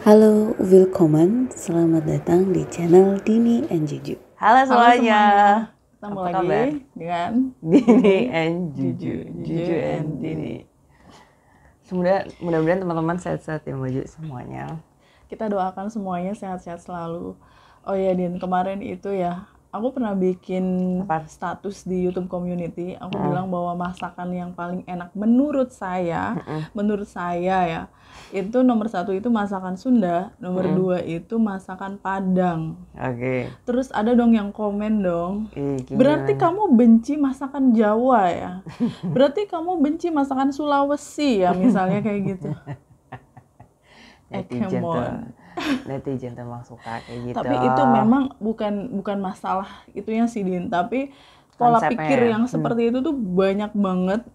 Halo, willkommen. Selamat datang di channel Dini and Juju. Halo semuanya. Ketemu Apa lagi kabar? dengan Dini and Juju. Juju Juju and Dini. Mudah-mudahan teman-teman sehat-sehat ya Maju semuanya. kita doakan semuanya sehat-sehat selalu. Oh ya Din, kemarin itu ya aku pernah bikin Apa? status di YouTube community. Aku bilang bahwa masakan yang paling enak menurut saya ya itu nomor 1 itu masakan Sunda, nomor 2 itu masakan Padang. Oke. Terus ada dong yang komen dong. Gimana? Berarti kamu benci masakan Jawa ya? Berarti kamu benci masakan Sulawesi ya, misalnya kayak gitu. Netizen come tuh, on. netizen tuh emang suka kayak gitu. Tapi itu memang bukan masalah itunya sih Din, tapi pola Konsepnya pikir ya? yang seperti itu tuh banyak banget.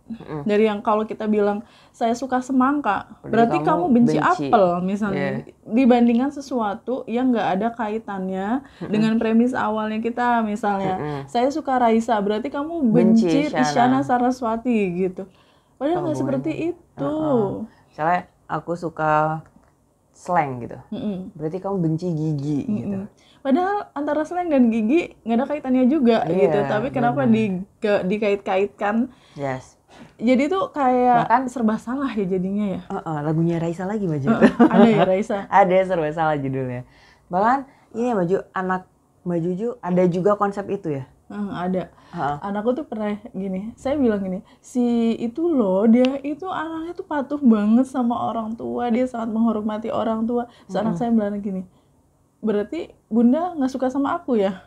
Dari yang kalau kita bilang saya suka semangka, berarti kamu benci apel misalnya. Dibandingkan sesuatu yang nggak ada kaitannya dengan premis awalnya kita, misalnya saya suka Raisa, berarti kamu benci Isyana Saraswati gitu. Padahal nggak seperti itu. Misalnya aku suka slang gitu, berarti kamu benci Gigi gitu. Padahal antara slang dan Gigi nggak ada kaitannya juga gitu. Tapi kenapa dikait-kaitkan? Yes. Jadi tuh kayak Bahkan serba salah ya jadinya ya. Lagunya Raisa lagi Maju. Ada ya Raisa. Ada serba salah judulnya. Bahkan ini Maju, anak Mbak Juju ada juga konsep itu ya. Ada. Anakku tuh pernah gini, saya bilang gini, si itu loh dia itu anaknya tuh patuh banget sama orang tua, dia sangat menghormati orang tua. Terus anak saya bilang gini, berarti bunda nggak suka sama aku ya?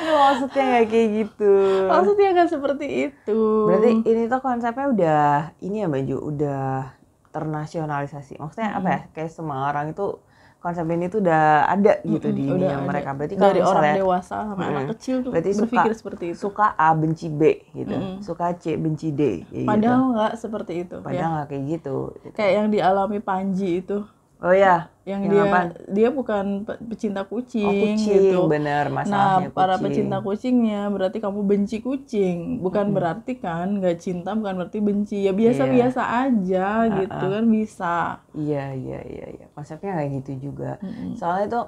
Aduh, maksudnya nggak kayak gitu. Maksudnya nggak seperti itu. Berarti ini tuh konsepnya udah ini ya Mbak Ju, udah ternasionalisasi. Maksudnya apa ya? Kayak semua orang itu konsep ini tuh udah ada gitu di ini mereka. Berarti dari kalau orang misalnya dewasa sampai anak kecil tuh berarti berpikir seperti itu. Suka A benci B gitu, suka C benci D. Padahal nggak seperti itu. Padahal nggak kayak gitu. Kayak yang dialami Panji itu. Oh ya, yang dia bukan pecinta kucing, kucing gitu. Bener, masalahnya nah, para pecinta kucingnya berarti kamu benci kucing, bukan berarti kan nggak cinta, bukan berarti benci, ya biasa-biasa aja gitu kan bisa. Iya. Konsepnya kayak gitu juga. Soalnya tuh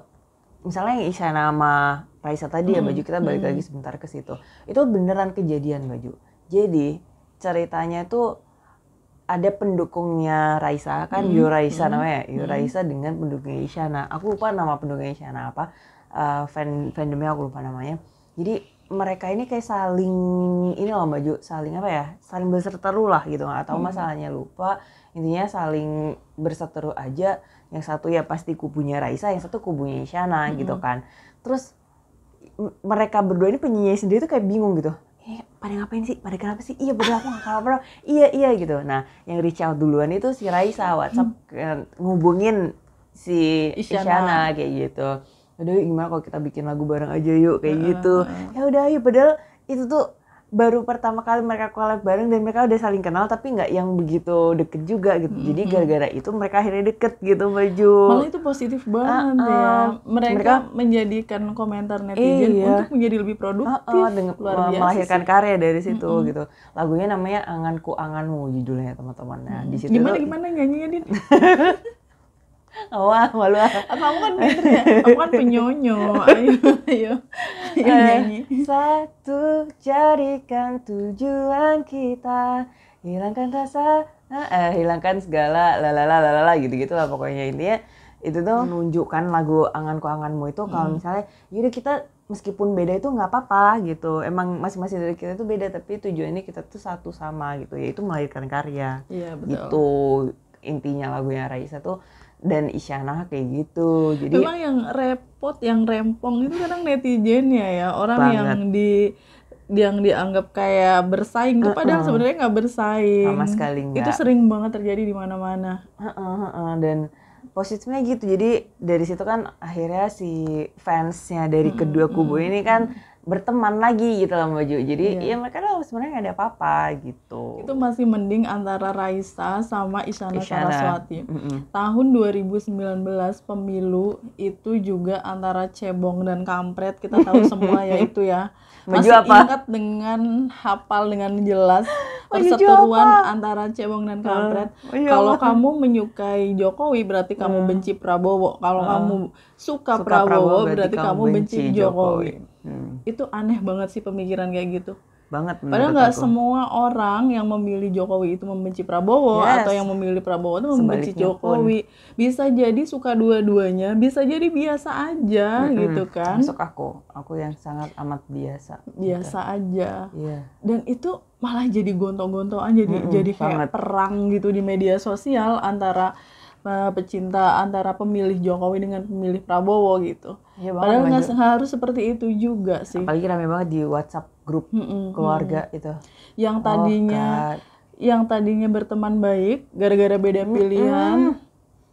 misalnya yang Isyana sama Raisa tadi ya Baju, kita balik lagi sebentar ke situ. Itu beneran kejadian Baju. Jadi ceritanya tuh ada pendukungnya Raisa kan, Yuraisa namanya, Yuraisa dengan pendukungnya Isyana. Aku lupa nama pendukungnya Isyana apa, fandomnya aku lupa namanya. Jadi mereka ini kayak saling ini loh Mbak Ju, saling apa ya, saling berseteru lah gitu, nggak tahu masalahnya, lupa. Intinya saling berseteru aja. Yang satu ya pasti kubunya Raisa, yang satu kubunya Isyana gitu kan. Terus mereka berdua ini penyanyi sendiri tuh kayak bingung gitu. Pada ngapain sih? Pada kenapa sih? Iya bener, aku gak apa-apa. Iya gitu. Nah yang reach out duluan itu si Raisa, WhatsApp ngubungin si Isyana kayak gitu. Udah gimana kalau kita bikin lagu bareng aja yuk kayak gitu. Ya udah ayo, padahal itu tuh baru pertama kali mereka collab bareng dan mereka udah saling kenal tapi nggak yang begitu deket juga gitu. Jadi gara-gara itu mereka akhirnya deket gitu Maju. Malah itu positif banget ya. Mereka menjadikan komentar netizen untuk menjadi lebih produktif. Dengan melahirkan karya dari situ gitu. Lagunya namanya Anganku Anganmu judulnya teman-teman. Nah, di situ gimana nyanyinya Din? Wah, malu. Kamu kan pinter ya, kamu kan penyonyo. Ayo nyanyi. Satu, jadikan tujuan kita, hilangkan rasa, hilangkan segala, lalala gitu-gitu lah pokoknya. Intinya itu tuh menunjukkan lagu Anganku Anganmu itu kalau misalnya yaudah kita meskipun beda itu nggak apa-apa gitu. Emang masing-masing dari kita itu beda tapi tujuannya kita tuh satu sama gitu, yaitu melahirkan karya. Iya, betul. Gitu intinya lagunya Raisa tuh dan Isyana kayak gitu. Jadi memang yang repot, yang rempong itu kadang netizennya ya, orang yang dianggap kayak bersaing tuh padahal sebenarnya nggak bersaing. Sama sekali nggak. Itu sering banget terjadi di mana-mana. Dan positifnya gitu. Jadi dari situ kan akhirnya si fansnya dari kedua kubu ini kan berteman lagi gitu loh Mbak Ju. Jadi ya mereka tuh sebenarnya nggak ada apa-apa gitu. Itu masih mending antara Raisa sama Isyana Saraswati. Tahun 2019 pemilu itu juga antara cebong dan kampret, kita tahu semua ya itu ya. Masih ingat dengan hafal dengan jelas perseteruan antara cebong dan kampret. Kalau kamu menyukai Jokowi berarti kamu benci Prabowo. Kalau kamu suka Prabowo berarti kamu benci Jokowi. Itu aneh banget sih pemikiran kayak gitu. Banget. Padahal nggak semua orang yang memilih Jokowi itu membenci Prabowo, atau yang memilih Prabowo itu membenci Jokowi. Bisa jadi suka dua-duanya, bisa jadi biasa aja gitu kan. Masuk aku yang sangat amat biasa gitu. Aja. Dan itu malah jadi gontok-gontokan, jadi kayak perang gitu di media sosial antara pecinta, antara pemilih Jokowi dengan pemilih Prabowo gitu. Padahal nggak harus seperti itu juga sih. Apalagi rame banget di WhatsApp grup keluarga itu. Yang tadinya berteman baik, gara-gara beda pilihan,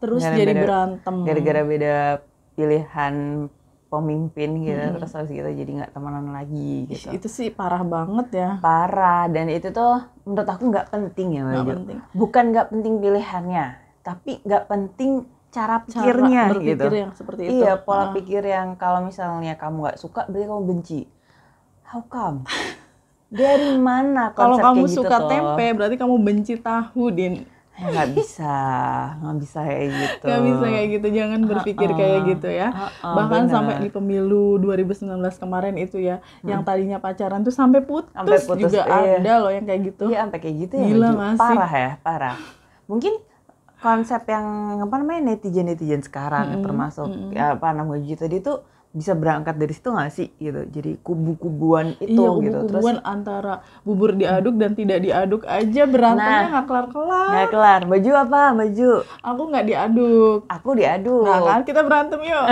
terus jadi berantem. Gara-gara beda pilihan pemimpin gitu, terus habis gitu jadi nggak temenan lagi gitu. Itu sih parah banget ya. Parah, dan itu tuh menurut aku nggak penting ya, bukan nggak penting pilihannya, tapi nggak penting cara pikirnya berpikir gitu. Yang seperti itu. Iya, pola pikir yang kalau misalnya kamu nggak suka berarti kamu benci. How come? Dari mana konsep kalau kamu kayak suka gitu tempe berarti kamu benci tahu, Din. Nggak bisa kayak gitu. Nggak bisa kayak gitu, jangan berpikir kayak gitu ya. Bahkan sampai di pemilu 2019 kemarin itu ya, yang tadinya pacaran tuh sampai putus juga ada loh yang kayak gitu. Iya, sampai kayak gitu ya. Gila nggak sih? Parah ya, parah. Mungkin konsep yang netizen sekarang termasuk Baju tadi tuh bisa berangkat dari situ nggak sih gitu, jadi kubu-kubuan itu gitu. Kubu-kubuan antara bubur diaduk dan tidak diaduk aja berantemnya nggak kelar-kelar. Baju apa? Baju aku nggak diaduk, aku diaduk. Nah kan kita berantem yuk.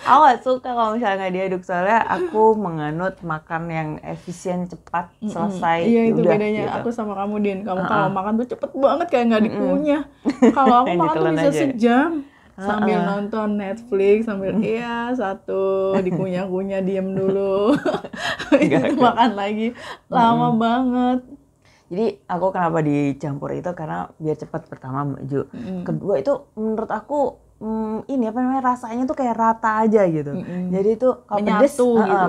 Aku gak suka kalau misalnya nggak diaduk, soalnya aku menganut makan yang efisien, cepat, selesai. Iya, itu udah, bedanya gitu. Aku sama kamu, Din. Kamu kalau makan tuh cepet banget kayak nggak dikunyah. Kalau aku makan tuh bisa sejam sambil nonton Netflix, sambil satu dikunyah-kunyah, diem dulu. Itu makan lagi, lama banget. Jadi aku kenapa dicampur itu karena biar cepat, pertama Maju. Kedua itu menurut aku rasanya tuh kayak rata aja gitu. Jadi itu kalau pedes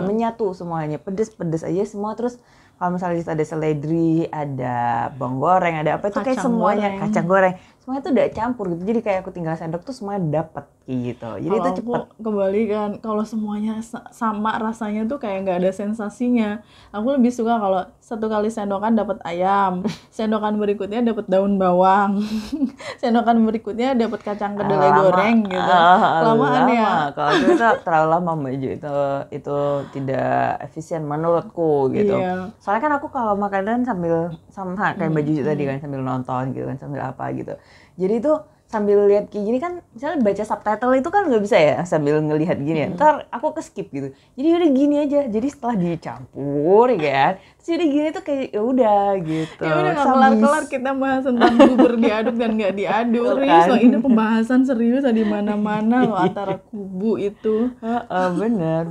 menyatu semuanya, pedes aja semua. Terus kalau misalnya ada seledri, ada bawang goreng, ada apa itu kayak semuanya kacang goreng, semuanya tuh udah campur gitu. Jadi kayak aku tinggal sendok tuh semuanya dapet gitu. Jadi kalau itu cepet. Kembali kan, kalau semuanya sama rasanya tuh kayak nggak ada sensasinya. Aku lebih suka kalau satu kali sendokan dapat ayam, sendokan berikutnya dapat daun bawang, sendokan berikutnya dapat kacang kedelai goreng gitu. Lamaan ya. Kalau itu terlalu lama Maju, itu tidak efisien menurutku gitu. Iya. Soalnya kan aku kalau makanan sambil sama kayak Baju tadi kan, sambil nonton gitu kan, sambil apa gitu. Jadi itu sambil lihat kayak gini kan, misalnya baca subtitle itu kan nggak bisa ya sambil ngelihat gini ya. Ntar aku ke-skip gitu. Jadi udah gini aja. Jadi setelah dicampur ya kan, terus udah gini tuh kayak ya udah gitu. Ya udah nggak kelar-kelar kita bahas tentang bubur diaduk dan nggak diaduk. Serius loh, ini pembahasan serius di mana-mana loh antara kubu itu. Bener.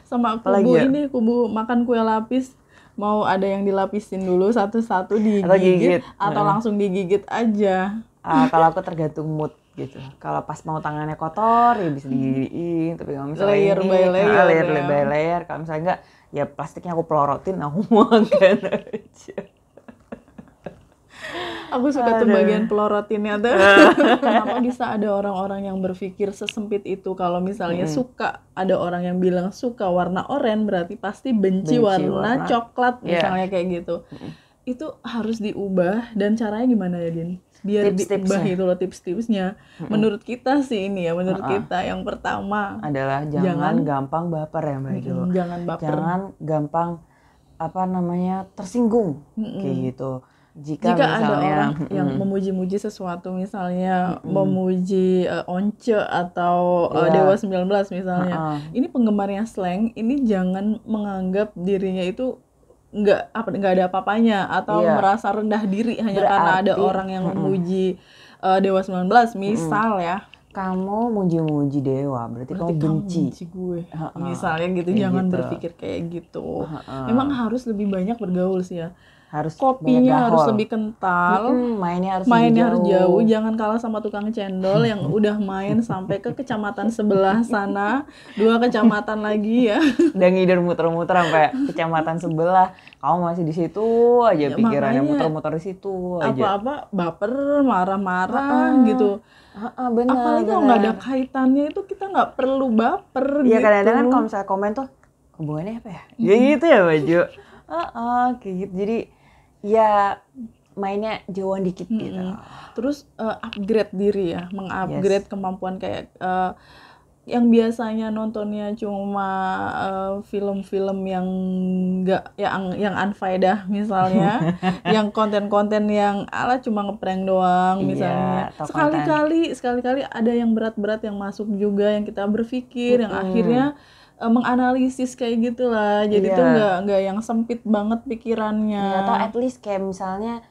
Sama kubu ini, kubu makan kue lapis. Mau ada yang dilapisin dulu satu-satu digigit atau langsung digigit aja. Kalau aku tergantung mood gitu. Kalau pas mau tangannya kotor ya bisa digigitin, tapi kalau misalnya layer by layer, kalau misalnya enggak ya plastiknya aku pelorotin, aku makan aja. Aku suka tuh bagian pelorotinnya tuh. Kenapa bisa ada orang-orang yang berpikir sesempit itu? Kalau misalnya suka, ada orang yang bilang suka warna oranye berarti pasti benci warna coklat misalnya kayak gitu. Itu harus diubah, dan caranya gimana ya, Din? Biar diubah itu loh tips-tipsnya. Menurut kita sih ini ya, menurut kita yang pertama adalah jangan gampang baper ya Mbak Jo. Jangan baper. Jangan gampang tersinggung kayak gitu. Jika misalnya, ada orang yang memuji-muji sesuatu, misalnya memuji Once atau Dewa 19 misalnya. Ini penggemarnya slang, ini jangan menganggap dirinya itu nggak ada apa-apanya atau merasa rendah diri hanya karena ada orang yang memuji Dewa 19 misal ya. Kamu muji-muji Dewa berarti kamu benci gue. Misalnya gitu, jangan berpikir kayak gitu. Memang harus lebih banyak bergaul sih ya. kopinya harus lebih kental, mainnya harus jauh, jangan kalah sama tukang cendol yang udah main sampai ke kecamatan sebelah sana, 2 kecamatan lagi ya. Udah ngider muter-muter sampai kecamatan sebelah, kamu masih di situ aja, pikirannya muter-muter di situ aja. Apa-apa baper, marah-marah gitu. Bener, apalagi kalau nggak ada kaitannya itu kita nggak perlu baper gitu. Iya, kadang-kadang kan kalau misalnya komen tuh hubungannya apa ya? Ya gitu ya Baju. Kayak gitu. Jadi ya mainnya jauhan dikit gitu. Terus upgrade diri ya, mengupgrade kemampuan kayak yang biasanya nontonnya cuma film-film yang enggak yang unfaedah misalnya, yang konten-konten yang ala cuma ngeprank doang misalnya. Sekali-kali ada yang berat-berat yang masuk juga, yang kita berpikir, yang akhirnya menganalisis kayak gitulah. Jadi tuh nggak yang sempit banget pikirannya. Atau at least kayak misalnya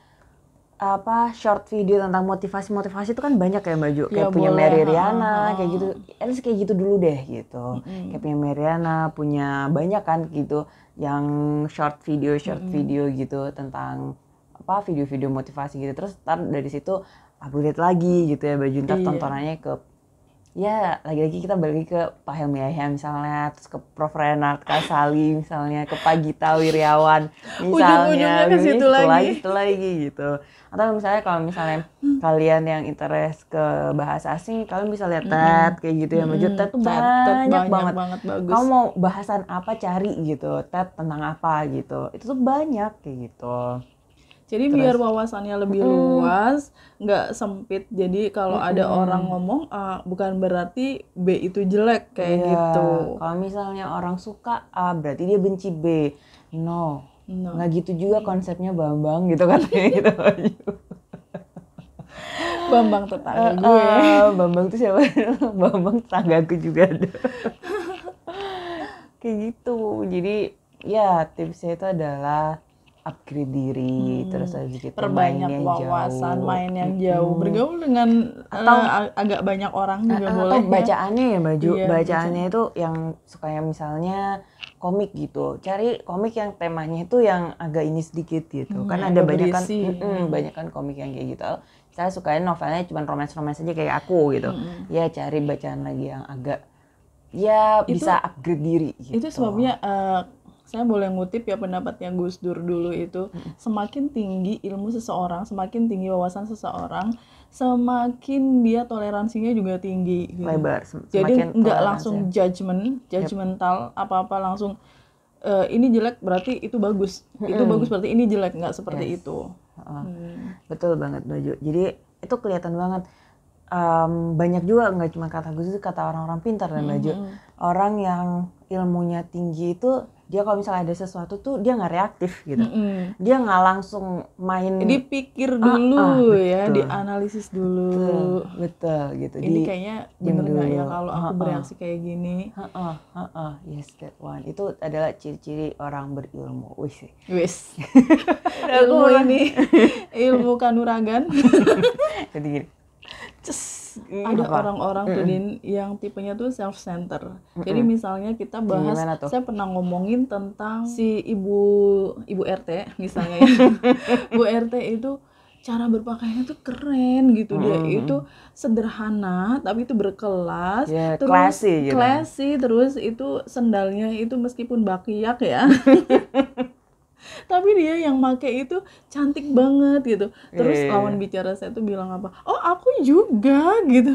short video tentang motivasi itu kan banyak ya Baju, kayak punya Mary Riana kayak gitu, at least kayak gitu dulu deh gitu. Kayak punya Mary Riana, punya banyak kan gitu yang short video gitu tentang video-video motivasi gitu. Terus ntar dari situ upgrade lagi gitu ya Baju, ntar tontonannya ke ya lagi-lagi kita balik ke Pak Helmi Yahya misalnya, terus ke Prof. Renard Kasali misalnya, ke Pak Gita Wirjawan misalnya, ujung-ujungnya ke situ lagi gitu. Atau misalnya kalau misalnya kalian yang interest ke bahasa asing, kalian bisa lihat TED kayak gitu ya Baju. TED tuh banyak banget bagus. Kamu mau bahasan apa cari gitu, TED tentang apa gitu, itu tuh banyak kayak gitu. Jadi biar wawasannya lebih luas, nggak sempit. Jadi kalau ada orang ngomong A, bukan berarti B itu jelek kayak gitu. Kalau misalnya orang suka A, berarti dia benci B. No. Nggak gitu juga konsepnya Bambang gitu katanya gitu. Bambang tetangga gue. Bambang tuh siapa? Bambang tetanggaku juga ada. Kayak gitu. Jadi ya tipsnya itu adalah upgrade diri, terus habis itu perbanyak wawasan, main yang jauh, bergaul dengan atau agak banyak orang juga boleh. Atau bacaannya ya Baju, bacaannya itu yang sukanya misalnya komik gitu, cari komik yang temanya itu yang agak ini sedikit gitu, kan ada banyak kan, banyak kan komik yang kayak gitu. Saya sukain novelnya cuma romance aja kayak aku gitu, ya cari bacaan lagi yang agak ya bisa upgrade diri gitu. Itu sebabnya saya boleh ngutip ya pendapatnya Gus Dur dulu itu, semakin tinggi ilmu seseorang, semakin tinggi wawasan seseorang, semakin dia toleransinya juga tinggi gitu. Lebar. Jadi nggak langsung judgmental, apa-apa langsung ini jelek berarti itu bagus, itu bagus berarti ini jelek, nggak seperti itu. Betul banget Baju. Jadi itu kelihatan banget. Banyak juga, nggak cuma kata Gus Dur, kata orang-orang pintar dan Baju. Orang yang ilmunya tinggi itu dia kalau misalnya ada sesuatu tuh dia nggak reaktif gitu, dia nggak langsung main, dipikir dulu ya, dianalisis dulu, betul gitu. Ini kayaknya bener nggak ya kalau aku bereaksi kayak gini? Yes, that one. Itu adalah ciri-ciri orang berilmu. Wis. Ilmu ini, ilmu kanuragan. Jadi gini. Ada orang-orang tuh Din yang tipenya tuh self-center. Jadi misalnya kita bahas, saya pernah ngomongin tentang si ibu RT misalnya ya. Bu RT itu cara berpakaiannya tuh keren gitu. Dia itu sederhana tapi itu berkelas, terus classy, terus itu sendalnya itu meskipun bakiak ya. Tapi dia yang make itu cantik banget gitu. Terus lawan bicara saya tuh bilang apa? Oh aku juga gitu.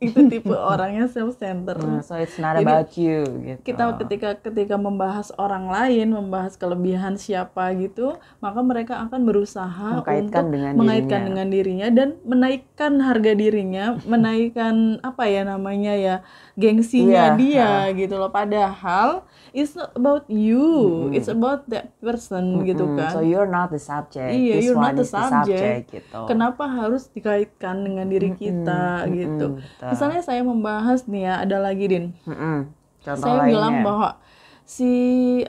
Itu tipe orangnya self-center. So it's not about you gitu. Kita ketika membahas orang lain, membahas kelebihan siapa gitu, maka mereka akan berusaha untuk mengaitkan dengan dirinya dan menaikkan harga dirinya, menaikkan apa ya namanya ya, gengsinya dia gitu loh. Padahal it's not about you, it's about that person gitu kan. So you're not the subject. Iya, you're not the subject gitu. Kenapa harus dikaitkan dengan diri kita gitu? Misalnya saya membahas nih ya, ada lagi Din. Saya bilang bahwa si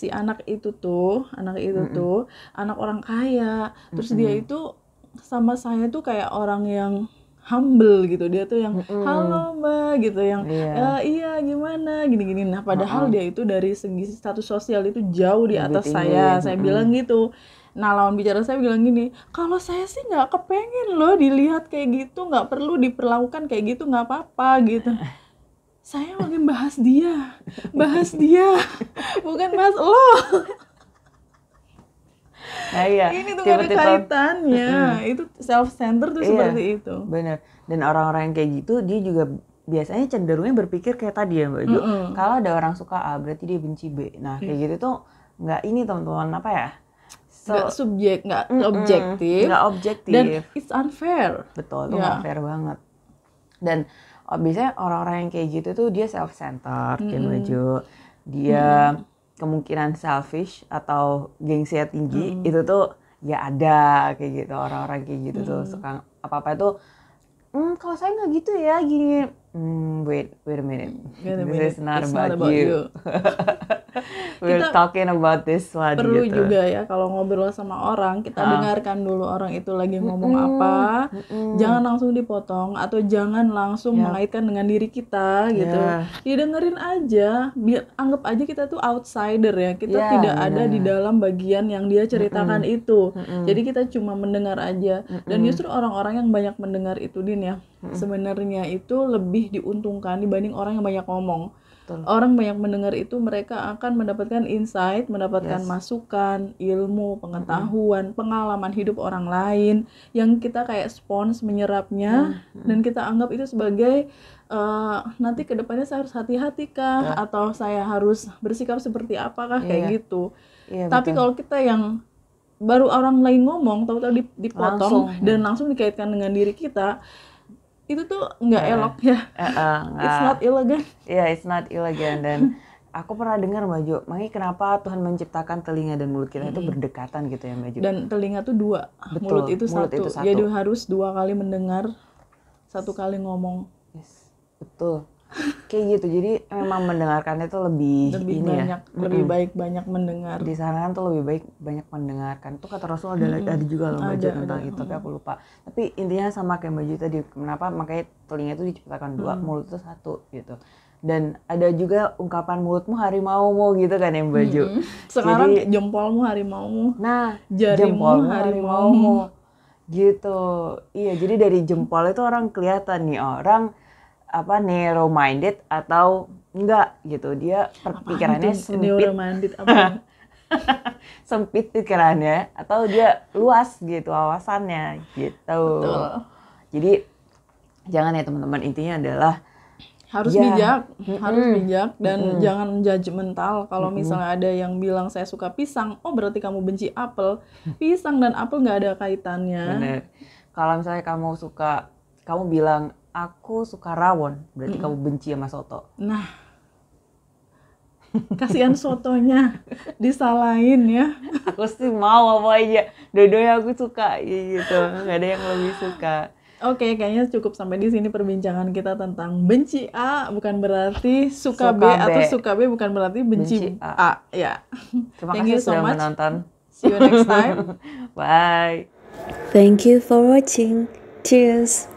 anak itu tuh anak orang kaya. Terus dia itu sama saya tuh kayak orang yang humble gitu, dia tuh yang halo mbak gitu, yang iya gimana gini-gini. Nah padahal dia itu dari segi status sosial itu jauh di atas saya bilang gitu. Nah lawan bicara saya bilang gini, kalau saya sih nggak kepengen loh dilihat kayak gitu, nggak perlu diperlakukan kayak gitu, nggak apa-apa gitu. Saya lagi bahas dia, bukan bahas lo. Nah, iya. Ini tuh gak ada kaitannya. Itu self-centered tuh seperti itu. Bener. Dan orang-orang yang kayak gitu dia juga biasanya cenderungnya berpikir kayak tadi ya Mbak Ju. Kalau ada orang suka A berarti dia benci B. Nah kayak gitu tuh nggak ini teman-teman apa ya? Nggak objektif. Nggak objektif. Dan it's unfair. Betul, itu nggak fair banget. Dan biasanya orang-orang yang kayak gitu tuh dia self-centered kayak Mbak Ju. Dia kemungkinan selfish atau gengsinya tinggi itu tuh ya ada kayak gitu, orang-orang kayak gitu tuh suka apa-apa itu kalau saya nggak gitu ya gini, wait a minute, this is not about you. We're talking about this one. Perlu gitu. juga ya kalau ngobrol sama orang, kita dengarkan dulu orang itu lagi ngomong apa, jangan langsung dipotong atau jangan langsung mengaitkan dengan diri kita gitu. Didengerin aja, anggap aja kita tuh outsider ya, kita tidak ada di dalam bagian yang dia ceritakan itu. Jadi kita cuma mendengar aja. Dan justru orang-orang yang banyak mendengar itu Din ya, sebenarnya itu lebih diuntungkan dibanding orang yang banyak ngomong. Orang banyak mendengar itu mereka akan mendapatkan insight, mendapatkan masukan, ilmu, pengetahuan, pengalaman hidup orang lain yang kita kayak spons menyerapnya dan kita anggap itu sebagai nanti kedepannya saya harus hati-hati kah atau saya harus bersikap seperti apakah kayak gitu. Tapi kalau kita yang baru orang lain ngomong tahu-tahu dipotong dan langsung dikaitkan dengan diri kita, itu tuh nggak elok ya. It's not elegan. It's not elegan. Dan aku pernah dengar Mbak Jo, makanya kenapa Tuhan menciptakan telinga dan mulut kita itu berdekatan gitu ya Mbak Jo. Dan telinga tuh dua, mulut itu satu. Jadi harus 2 kali mendengar, 1 kali ngomong. Betul. Kayak gitu. Jadi memang mendengarkan itu lebih ini banyak, ya. Lebih baik banyak mendengar. Di sana kan tuh lebih baik banyak mendengarkan. Tuh kata Rasul ada juga loh Mbak Jo tentang itu, tapi aku lupa. Tapi intinya sama kayak Mbak Jo tadi, kenapa makanya telinga itu diciptakan 2, mulut itu 1 gitu. Dan ada juga ungkapan mulutmu harimaumu gitu kan ya Mbak Jo. Sekarang jadi, jempolmu harimaumu. Nah, jarimu harimaumu. Gitu. Iya, jadi dari jempol itu orang kelihatan nih orang apa narrow minded atau enggak gitu, dia perpikirannya sempit, sempit pikirannya atau dia luas gitu wawasannya gitu. Betul. Jadi jangan ya teman-teman, intinya adalah harus bijak dan jangan judgmental. Kalau misalnya ada yang bilang saya suka pisang, oh berarti kamu benci apel. Pisang dan apel nggak ada kaitannya. Bener. Kalau misalnya kamu bilang aku suka rawon, berarti kamu benci sama soto. Nah, kasihan sotonya disalahin ya. Aku sih mau apa aja, dua-duanya aku suka gitu, nggak ada yang lebih suka. Oke, kayaknya cukup sampai di sini perbincangan kita tentang benci A bukan berarti suka B, atau suka B bukan berarti benci A. Ya. Terima kasih sudah menonton. See you next time. Bye. Thank you for watching. Cheers.